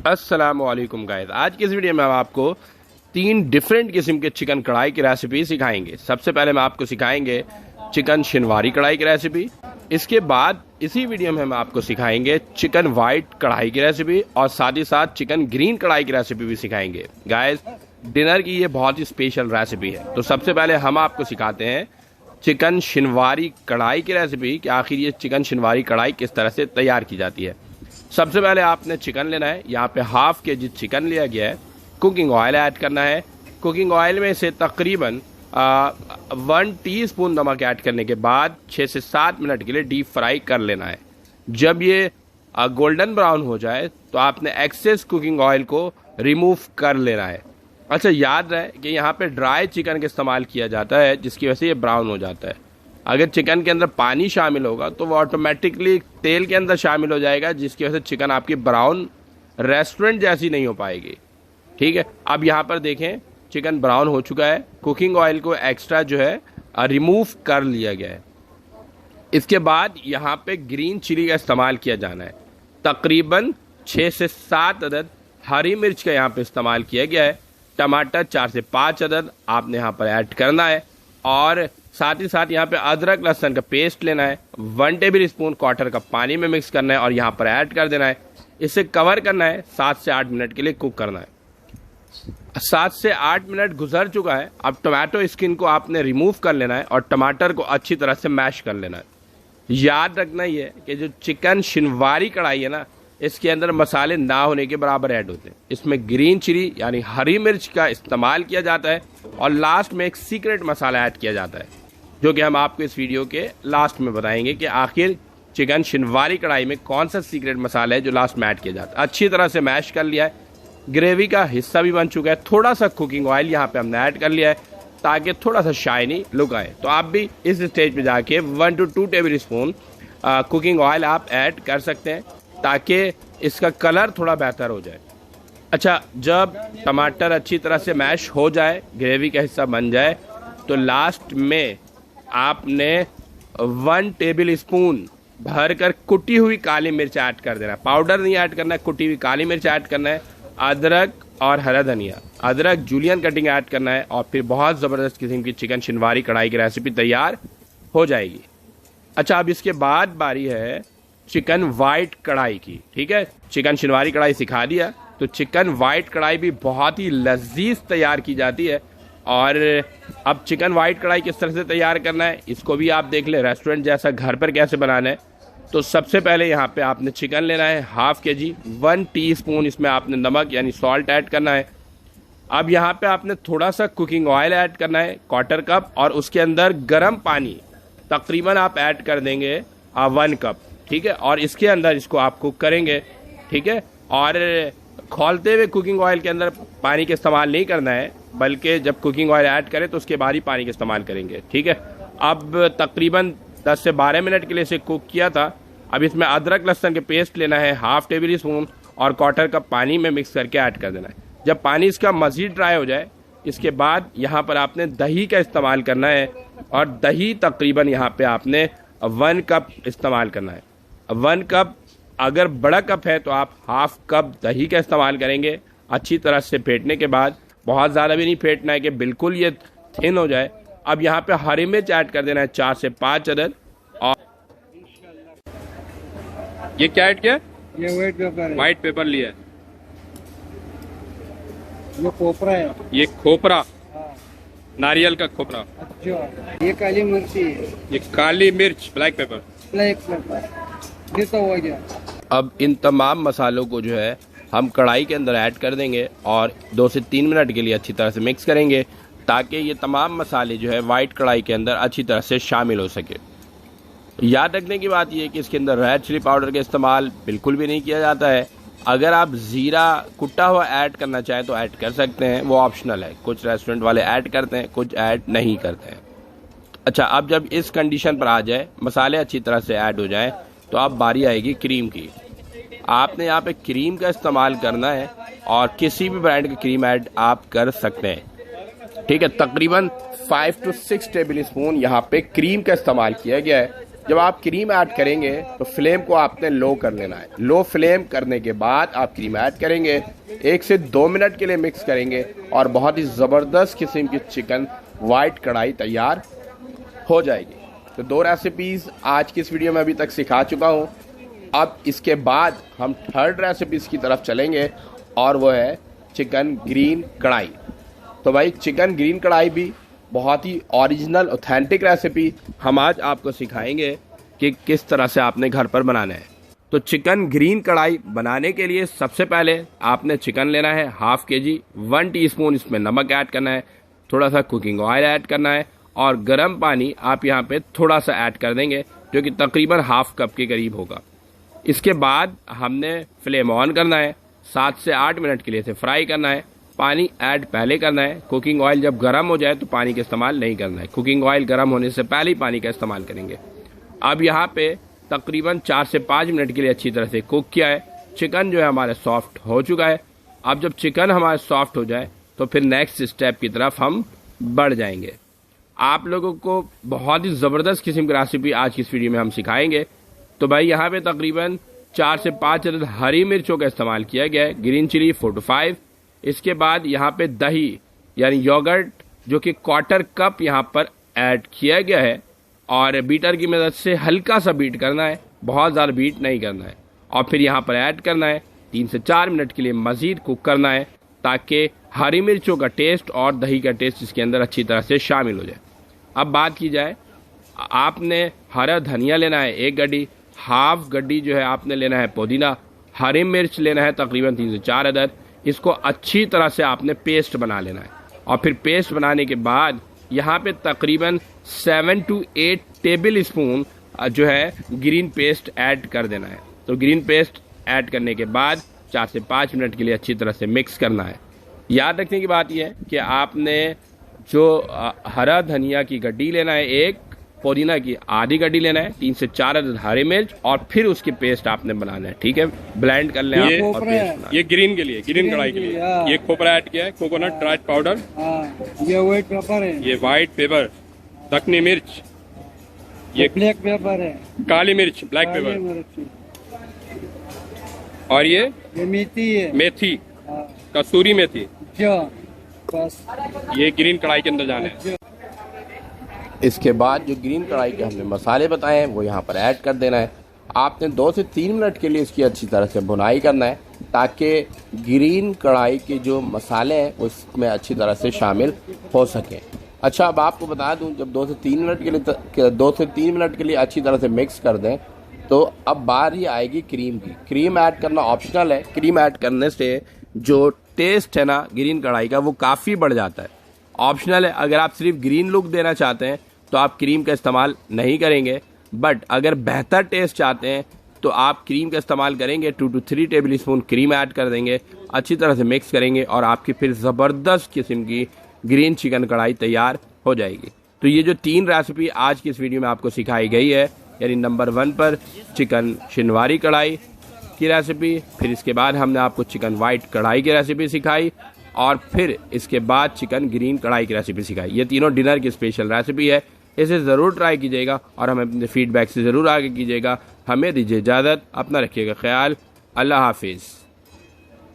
अस्सलामुअलैकुम गाइस, आज की इस वीडियो में हम आपको 3 डिफरेंट किस्म के चिकन कढ़ाई की रेसिपी सिखाएंगे। सबसे पहले हम आपको सिखाएंगे चिकन शिनवारी कढ़ाई की रेसिपी। इसके बाद इसी वीडियो में हम आपको सिखाएंगे चिकन वाइट कढ़ाई की रेसिपी और साथ ही साथ चिकन ग्रीन कढ़ाई की रेसिपी भी सिखाएंगे। गाइस, डिनर की ये बहुत ही स्पेशल रेसिपी है। तो सबसे पहले हम आपको सिखाते हैं चिकन शिनवारी कढ़ाई की रेसिपी कि आखिर ये चिकन शिनवारी कढ़ाई किस तरह से तैयार की जाती है। सबसे पहले आपने चिकन लेना है। यहाँ पे हाफ केजी चिकन लिया गया है। कुकिंग ऑयल ऐड करना है। कुकिंग ऑयल में से तकरीबन 1 टीस्पून नमक ऐड करने के बाद 6 से 7 मिनट के लिए डीप फ्राई कर लेना है। जब ये गोल्डन ब्राउन हो जाए तो आपने एक्सेस कुकिंग ऑयल को रिमूव कर लेना है। अच्छा, याद रहे कि यहाँ पे ड्राई चिकन का इस्तेमाल किया जाता है जिसकी वजह से ये ब्राउन हो जाता है। अगर चिकन के अंदर पानी शामिल होगा तो वो ऑटोमेटिकली तेल के अंदर शामिल हो जाएगा जिसकी वजह से चिकन आपकी ब्राउन रेस्टोरेंट जैसी नहीं हो पाएगी। ठीक है, अब यहाँ पर देखें चिकन ब्राउन हो चुका है। कुकिंग ऑयल को एक्स्ट्रा जो है रिमूव कर लिया गया है। इसके बाद यहाँ पे ग्रीन चिली का इस्तेमाल किया जाना है। तकरीबन 6 से 7 अदद हरी मिर्च का यहाँ पे इस्तेमाल किया गया है। टमाटर 4 से 5 अदद आपने यहाँ पर ऐड करना है और साथ ही साथ यहाँ पे अदरक लहसुन का पेस्ट लेना है। 1 टेबल स्पून क्वार्टर कप पानी में मिक्स करना है और यहाँ पर ऐड कर देना है। इसे कवर करना है, 7 से 8 मिनट के लिए कुक करना है। 7 से 8 मिनट गुजर चुका है। अब टमाटो स्किन को आपने रिमूव कर लेना है और टमाटर को अच्छी तरह से मैश कर लेना है। याद रखना ही है कि जो चिकन शिनवारी कढ़ाई है ना, इसके अंदर मसाले ना होने के बराबर ऐड होते हैं। इसमें ग्रीन चिली यानी हरी मिर्च का इस्तेमाल किया जाता है और लास्ट में एक सीक्रेट मसाला ऐड किया जाता है जो कि हम आपको इस वीडियो के लास्ट में बताएंगे कि आखिर चिकन शिनवारी कढ़ाई में कौन सा सीक्रेट मसाला है जो लास्ट में ऐड किया जाता है। अच्छी तरह से मैश कर लिया है। ग्रेवी का हिस्सा भी बन चुका है। थोड़ा सा कुकिंग ऑयल यहाँ पे हमने ऐड कर लिया है ताकि थोड़ा सा शाइनी लुक आए। तो आप भी इस स्टेज पे जाके 1 to 2 table spoon cooking oil आप ऐड कर सकते हैं ताकि इसका कलर थोड़ा बेहतर हो जाए। अच्छा, जब टमाटर अच्छी तरह से मैश हो जाए, ग्रेवी का हिस्सा बन जाए, तो लास्ट में आपने 1 टेबल स्पून भरकर कुटी हुई काली मिर्च ऐड कर देना है। पाउडर नहीं ऐड करना है, कुटी हुई काली मिर्च ऐड करना है। अदरक और हरा धनिया, अदरक जूलियन कटिंग ऐड करना है और फिर बहुत ज़बरदस्त किस्म की चिकन शिनवारी कढ़ाई की रेसिपी तैयार हो जाएगी। अच्छा, अब इसके बाद बारी है चिकन वाइट कढ़ाई की। ठीक है, चिकन शिनवारी कढ़ाई सिखा दिया, तो चिकन वाइट कढ़ाई भी बहुत ही लजीज तैयार की जाती है। और अब चिकन वाइट कढ़ाई किस तरह से तैयार करना है इसको भी आप देख ले, रेस्टोरेंट जैसा घर पर कैसे बनाना है। तो सबसे पहले यहाँ पे आपने चिकन लेना है हाफ केजी। 1 टीस्पून इसमें आपने नमक यानी सॉल्ट ऐड करना है। अब यहाँ पे आपने थोड़ा सा कुकिंग ऑयल ऐड करना है, क्वार्टर कप, और उसके अंदर गर्म पानी तकरीबन आप ऐड कर देंगे 1 कप। ठीक है, और इसके अंदर इसको आप कुक करेंगे। ठीक है, और खोलते हुए कुकिंग ऑयल के अंदर पानी का इस्तेमाल नहीं करना है, बल्कि जब कुकिंग ऑयल ऐड करें तो उसके बाद ही पानी का इस्तेमाल करेंगे। ठीक है, अब तकरीबन 10 से 12 मिनट के लिए इसे कुक किया था। अब इसमें अदरक लहसुन के पेस्ट लेना है हाफ टेबल स्पून और क्वार्टर कप पानी में मिक्स करके ऐड कर देना है। जब पानी इसका मज़ीद ड्राई हो जाए, इसके बाद यहाँ पर आपने दही का इस्तेमाल करना है और दही तकरीबन यहाँ पे आपने 1 कप इस्तेमाल करना है। 1 कप, अगर बड़ा कप है तो आप हाफ कप दही का इस्तेमाल करेंगे। अच्छी तरह से फेंटने के बाद, बहुत ज़्यादा भी नहीं फेंटना है कि बिल्कुल ये थिन हो जाए। अब यहाँ पे हरी मिर्च ऐड कर देना है 4 से 5 अदद। और ये क्या ऐड किया? ये व्हाइट पेपर लिया है। ये खोपरा है। ये खोपरा, हाँ। नारियल का खोपरा। अच्छा, ये काली मिर्ची है। ये काली मिर्च, ब्लैक पेपर। ब्लैक पेपर ये तो हो गया। अब इन तमाम मसालों को जो है हम कढ़ाई के अंदर ऐड कर देंगे और 2 से 3 मिनट के लिए अच्छी तरह से मिक्स करेंगे ताकि ये तमाम मसाले जो है वाइट कढ़ाई के अंदर अच्छी तरह से शामिल हो सके। याद रखने की बात यह है कि इसके अंदर रेड चिली पाउडर का इस्तेमाल बिल्कुल भी नहीं किया जाता है। अगर आप ज़ीरा कुटा हुआ ऐड करना चाहें तो ऐड कर सकते हैं, वो ऑप्शनल है। कुछ रेस्टोरेंट वाले ऐड करते हैं, कुछ ऐड नहीं करते हैं। अच्छा, अब जब इस कंडीशन पर आ जाए, मसाले अच्छी तरह से ऐड हो जाएं, तो अब बारी आएगी क्रीम की। आपने यहाँ पे क्रीम का इस्तेमाल करना है और किसी भी ब्रांड की क्रीम ऐड आप कर सकते हैं। ठीक है, तकरीबन 5 to 6 टेबल स्पून यहाँ पे क्रीम का इस्तेमाल किया गया है। जब आप क्रीम ऐड करेंगे तो फ्लेम को आपने लो कर लेना है। लो फ्लेम करने के बाद आप क्रीम ऐड करेंगे, 1 से 2 मिनट के लिए मिक्स करेंगे और बहुत ही ज़बरदस्त किस्म की चिकन वाइट कढ़ाई तैयार हो जाएगी। तो 2 रेसिपीज़ आज की इस वीडियो में अभी तक सिखा चुका हूँ। अब इसके बाद हम 3rd रेसिपीज़ की तरफ चलेंगे और वो है चिकन ग्रीन कढ़ाई। तो भाई चिकन ग्रीन कढ़ाई भी बहुत ही ओरिजिनल ऑथेंटिक रेसिपी हम आज आपको सिखाएंगे कि किस तरह से आपने घर पर बनाना है। तो चिकन ग्रीन कढ़ाई बनाने के लिए सबसे पहले आपने चिकन लेना है 1/2 kg, 1 टीस्पून इसमें नमक ऐड करना है, थोड़ा सा कुकिंग ऑयल ऐड करना है और गर्म पानी आप यहाँ पे थोड़ा सा ऐड कर देंगे जो कि तकरीबन 1/2 कप के करीब होगा। इसके बाद हमने फ्लेम ऑन करना है, 7 से 8 मिनट के लिए इसे फ्राई करना है। पानी ऐड पहले करना है, कुकिंग ऑयल जब गर्म हो जाए तो पानी का इस्तेमाल नहीं करना है। कुकिंग ऑयल गर्म होने से पहले ही पानी का इस्तेमाल करेंगे। अब यहाँ पे तकरीबन 4 से 5 मिनट के लिए अच्छी तरह से कुक किया है। चिकन जो है हमारा सॉफ्ट हो चुका है। अब जब चिकन हमारा सॉफ्ट हो जाए तो फिर नेक्स्ट स्टेप की तरफ हम बढ़ जाएंगे। आप लोगों को बहुत ही ज़बरदस्त किस्म की रेसिपी आज की इस वीडियो में हम सिखाएंगे। तो भाई यहाँ पे तकरीबन 4 से 5 अदद हरी मिर्चों का इस्तेमाल किया गया है, ग्रीन चिली 4 to 5। इसके बाद यहाँ पे दही यानी योगर्ट जो कि 1/4 कप यहाँ पर ऐड किया गया है और बीटर की मदद से हल्का सा बीट करना है, बहुत ज़्यादा बीट नहीं करना है। और फिर यहाँ पर ऐड करना है, 3 से 4 मिनट के लिए मज़ीद कुक करना है ताकि हरी मिर्चों का टेस्ट और दही का टेस्ट इसके अंदर अच्छी तरह से शामिल हो जाए। अब बात की जाए, आपने हरा धनिया लेना है 1 गड्डी, 1/2 गड्डी जो है आपने लेना है पुदीना, हरी मिर्च लेना है तकरीबन 3 से 4 अदद। इसको अच्छी तरह से आपने पेस्ट बना लेना है और फिर पेस्ट बनाने के बाद यहाँ पे तकरीबन 7 to 8 टेबल स्पून जो है ग्रीन पेस्ट ऐड कर देना है। तो ग्रीन पेस्ट ऐड करने के बाद 4 से 5 मिनट के लिए अच्छी तरह से मिक्स करना है। याद रखने की बात यह है कि आपने जो हरा धनिया की गड्डी लेना है 1, पुदीना की आधी गड्डी लेना है, 3 से 4 अदद हरी मिर्च और फिर उसकी पेस्ट आपने बनाना है। ठीक है, ब्लेंड कर लें आप और पेस्ट। ये ग्रीन के लिए, ग्रीन कढ़ाई के लिए ये खोपरा ऐड किया है, कोकोनट ड्राइड पाउडर, ये व्हाइट पेपर है, ये व्हाइट पेपर, दखनी मिर्च, ये ब्लैक पेपर है, काली मिर्च ब्लैक पेपर, और ये मेथी है, मेथी, कसूरी मेथी। बस ये ग्रीन कढ़ाई के अंदर जाना है। इसके बाद जो ग्रीन कढ़ाई के हमने मसाले बताए हैं वो यहाँ पर ऐड कर देना है। आपने 2 से 3 मिनट के लिए इसकी अच्छी तरह से भुनाई करना है ताकि ग्रीन कढ़ाई के जो मसाले हैं उसमें अच्छी तरह से शामिल हो सकें। अच्छा, अब आपको बता दूं, जब 2 से 3 मिनट के लिए अच्छी तरह से मिक्स कर दें तो अब बारी आएगी क्रीम की। क्रीम ऐड करना ऑप्शनल है। क्रीम ऐड करने से जो टेस्ट है ना ग्रीन कढ़ाई का वो काफ़ी बढ़ जाता है। ऑप्शनल है, अगर आप सिर्फ ग्रीन लुक देना चाहते हैं तो आप क्रीम का इस्तेमाल नहीं करेंगे, बट अगर बेहतर टेस्ट चाहते हैं तो आप क्रीम का इस्तेमाल करेंगे। 2 to 3 table spoon cream add कर देंगे, अच्छी तरह से मिक्स करेंगे और आपकी फिर ज़बरदस्त किस्म की ग्रीन चिकन कढ़ाई तैयार हो जाएगी। तो ये जो 3 रेसिपी आज की इस वीडियो में आपको सिखाई गई है, यानी नंबर 1 पर चिकन शिनवारी कढ़ाई की रेसिपी, फिर इसके बाद हमने आपको चिकन वाइट कढ़ाई की रेसिपी सिखाई और फिर इसके बाद चिकन ग्रीन कढ़ाई की रेसिपी सिखाई। ये तीनों डिनर की स्पेशल रेसिपी है। इसे ज़रूर ट्राई कीजिएगा और हमें अपने फीडबैक से ज़रूर आगे कीजिएगा। हमें दीजिए इजाज़त, अपना रखिएगा ख्याल। अल्लाह हाफिज़।